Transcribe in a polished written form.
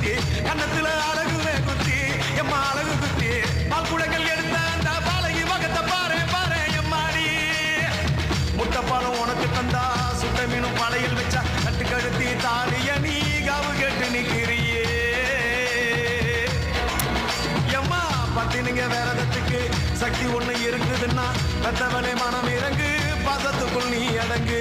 குத்தி கன்னத்துல அழகுவே குத்தி எம்மா அழகு குத்தி பால் குடங்கள் எடுத்த அந்த பாலகி வகத்தை பாரு பாரு எம்மாடி முட்டைப்பாலம் உனக்கு தந்தா சுட்ட மீனும் பழையில் வச்சா கட்டு கழுத்தி தாலிய நீ காவு கேட்டு நிக்கிறியே எம்மா பத்தினுங்க வேறதத்துக்கு சக்தி ஒண்ணு இருக்குதுன்னா பெத்தவனே மனம் இறங்கு பாசத்துக்குள் நீ அடங்கு